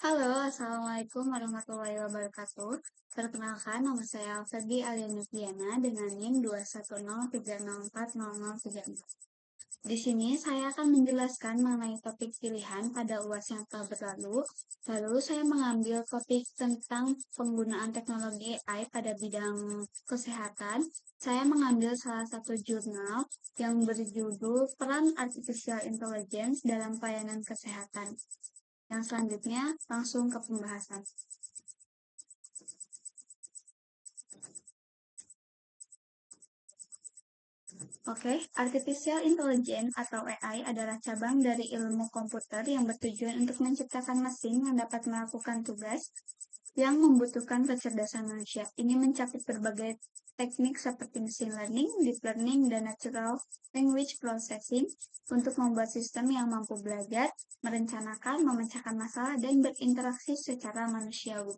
Halo, Assalamualaikum warahmatullahi wabarakatuh. Perkenalkan, nama saya Febi Alianufiana dengan NIM 210304034. Di sini saya akan menjelaskan mengenai topik pilihan pada UAS yang telah berlalu. Lalu saya mengambil topik tentang penggunaan teknologi AI pada bidang kesehatan. Saya mengambil salah satu jurnal yang berjudul Peran Artificial Intelligence dalam Pelayanan Kesehatan. Yang selanjutnya langsung ke pembahasan. Oke, Artificial Intelligence atau AI adalah cabang dari ilmu komputer yang bertujuan untuk menciptakan mesin yang dapat melakukan tugas yang membutuhkan kecerdasan manusia. Ini mencakup berbagai teknik seperti machine learning, deep learning, dan natural language processing untuk membuat sistem yang mampu belajar, merencanakan, memecahkan masalah, dan berinteraksi secara manusiawi.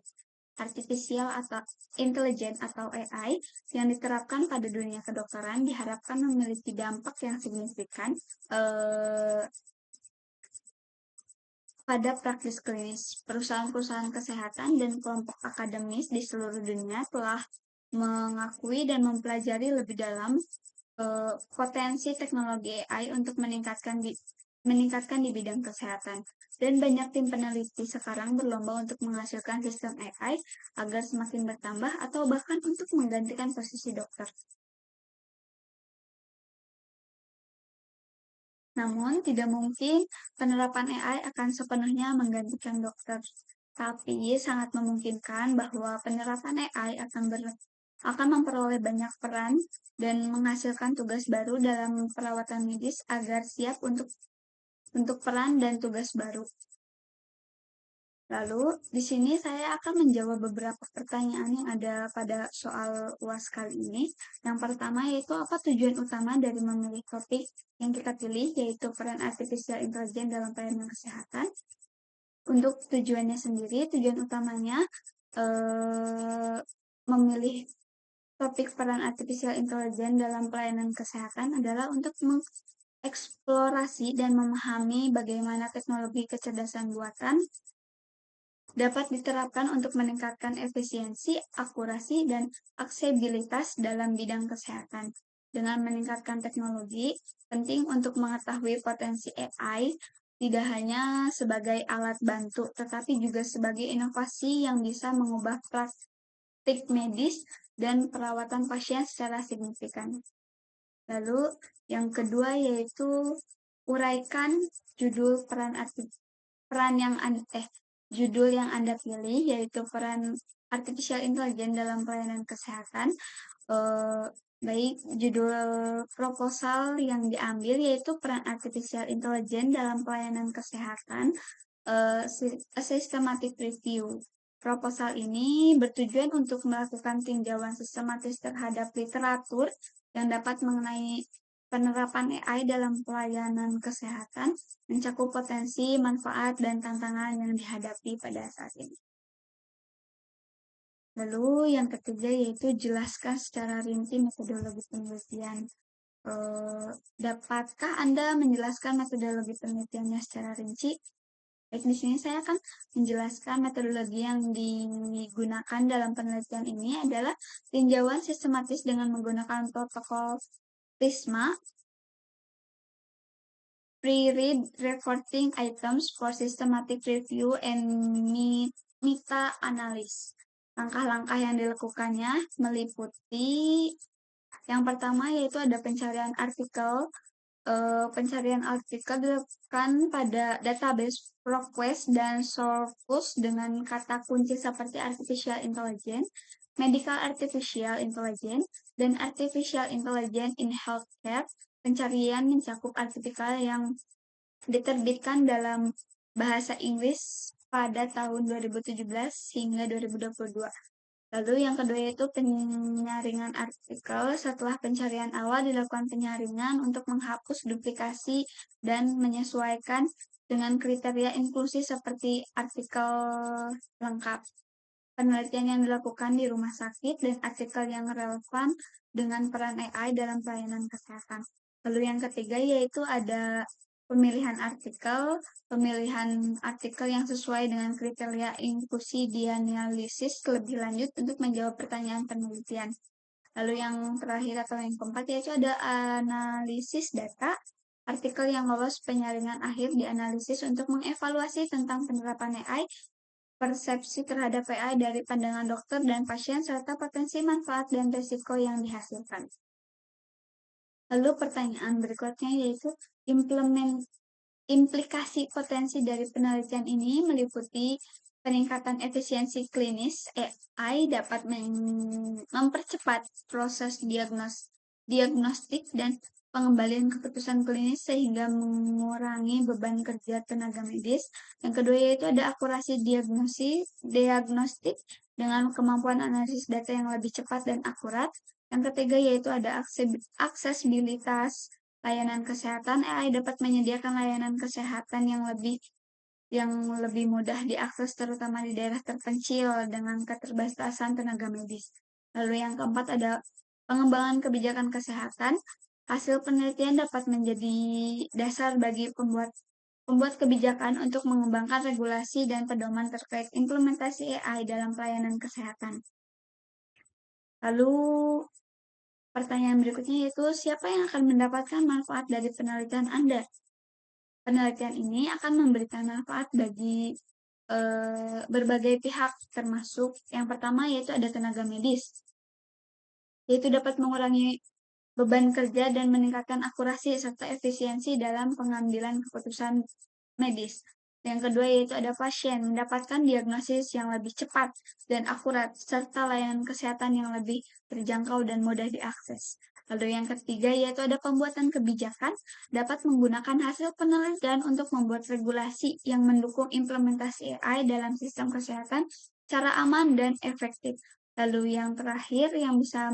Artificial atau Intelligence atau AI yang diterapkan pada dunia kedokteran diharapkan memiliki dampak yang signifikan pada praktis klinis. Perusahaan-perusahaan kesehatan dan kelompok akademis di seluruh dunia telah mengakui dan mempelajari lebih dalam potensi teknologi AI untuk meningkatkan di bidang kesehatan. Dan banyak tim peneliti sekarang berlomba untuk menghasilkan sistem AI agar semakin bertambah atau bahkan untuk menggantikan posisi dokter. Namun, tidak mungkin penerapan AI akan sepenuhnya menggantikan dokter. Tapi, sangat memungkinkan bahwa penerapan AI akan memperoleh banyak peran dan menghasilkan tugas baru dalam perawatan medis agar siap untuk peran dan tugas baru. Lalu, di sini saya akan menjawab beberapa pertanyaan yang ada pada soal UAS kali ini. Yang pertama yaitu apa tujuan utama dari memilih topik yang kita pilih, yaitu peran artificial intelligence dalam pelayanan kesehatan. Untuk tujuannya sendiri, tujuan utamanya memilih topik peran artificial intelligence dalam pelayanan kesehatan adalah untuk mengeksplorasi dan memahami bagaimana teknologi kecerdasan buatan dapat diterapkan untuk meningkatkan efisiensi, akurasi, dan aksesibilitas dalam bidang kesehatan. Dengan meningkatkan teknologi, penting untuk mengetahui potensi AI tidak hanya sebagai alat bantu, tetapi juga sebagai inovasi yang bisa mengubah praktik medis dan perawatan pasien secara signifikan. Lalu, yang kedua yaitu uraikan judul peran yang judul yang Anda pilih yaitu peran artificial intelligence dalam pelayanan kesehatan. Baik, judul proposal yang diambil yaitu peran artificial intelligence dalam pelayanan kesehatan, a systematic review. Proposal ini bertujuan untuk melakukan tinjauan sistematis terhadap literatur yang dapat mengenai penerapan AI dalam pelayanan kesehatan, mencakup potensi, manfaat, dan tantangan yang dihadapi pada saat ini. Lalu yang ketiga yaitu jelaskan secara rinci metodologi penelitian. Dapatkah Anda menjelaskan metodologi penelitiannya secara rinci? Baik, di sini saya akan menjelaskan metodologi yang digunakan dalam penelitian ini adalah tinjauan sistematis dengan menggunakan protokol PRISMA, pre-read reporting items for systematic review and meta-analysis. Langkah-langkah yang dilakukannya meliputi yang pertama yaitu ada pencarian artikel. Pencarian artikel dilakukan pada database ProQuest dan Scopus dengan kata kunci seperti artificial intelligence, medical artificial intelligence, dan artificial intelligence in healthcare. Pencarian mencakup artikel yang diterbitkan dalam bahasa Inggris pada tahun 2017 hingga 2022. Lalu yang kedua yaitu penyaringan artikel. Setelah pencarian awal dilakukan penyaringan untuk menghapus duplikasi dan menyesuaikan dengan kriteria inklusi seperti artikel lengkap. Penelitian yang dilakukan di rumah sakit dan artikel yang relevan dengan peran AI dalam pelayanan kesehatan. Lalu yang ketiga yaitu ada pemilihan artikel yang sesuai dengan kriteria inklusi dianalisis lebih lanjut untuk menjawab pertanyaan penelitian. Lalu yang terakhir atau yang keempat yaitu ada analisis data. Artikel yang lolos penyaringan akhir dianalisis untuk mengevaluasi tentang penerapan AI, persepsi terhadap AI dari pandangan dokter dan pasien, serta potensi manfaat dan risiko yang dihasilkan. Lalu pertanyaan berikutnya yaitu implikasi potensi dari penelitian ini meliputi peningkatan efisiensi klinis. AI dapat mempercepat proses diagnostik dan pengembalian keputusan klinis sehingga mengurangi beban kerja tenaga medis. Yang kedua yaitu ada akurasi diagnostik dengan kemampuan analisis data yang lebih cepat dan akurat. Yang ketiga yaitu ada aksesibilitas layanan kesehatan. AI dapat menyediakan layanan kesehatan yang lebih mudah diakses terutama di daerah terpencil dengan keterbatasan tenaga medis. Lalu yang keempat ada pengembangan kebijakan kesehatan. Hasil penelitian dapat menjadi dasar bagi pembuat kebijakan untuk mengembangkan regulasi dan pedoman terkait implementasi AI dalam pelayanan kesehatan. Lalu pertanyaan berikutnya yaitu siapa yang akan mendapatkan manfaat dari penelitian Anda? Penelitian ini akan memberikan manfaat bagi berbagai pihak, termasuk yang pertama yaitu ada tenaga medis, yaitu dapat mengurangi beban kerja dan meningkatkan akurasi serta efisiensi dalam pengambilan keputusan medis. Yang kedua yaitu ada pasien, mendapatkan diagnosis yang lebih cepat dan akurat, serta layanan kesehatan yang lebih terjangkau dan mudah diakses. Lalu yang ketiga yaitu ada pembuatan kebijakan, dapat menggunakan hasil penelitian untuk membuat regulasi yang mendukung implementasi AI dalam sistem kesehatan secara aman dan efektif. Lalu yang terakhir yang bisa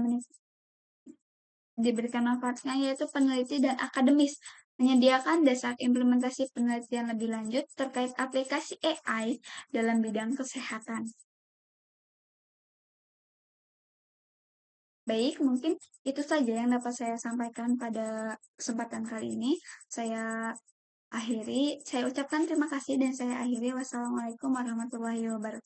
diberikan manfaatnya yaitu peneliti dan akademis, menyediakan dasar implementasi penelitian lebih lanjut terkait aplikasi AI dalam bidang kesehatan. Baik, mungkin itu saja yang dapat saya sampaikan pada kesempatan kali ini. Saya ucapkan terima kasih dan saya akhiri. Wassalamualaikum warahmatullahi wabarakatuh.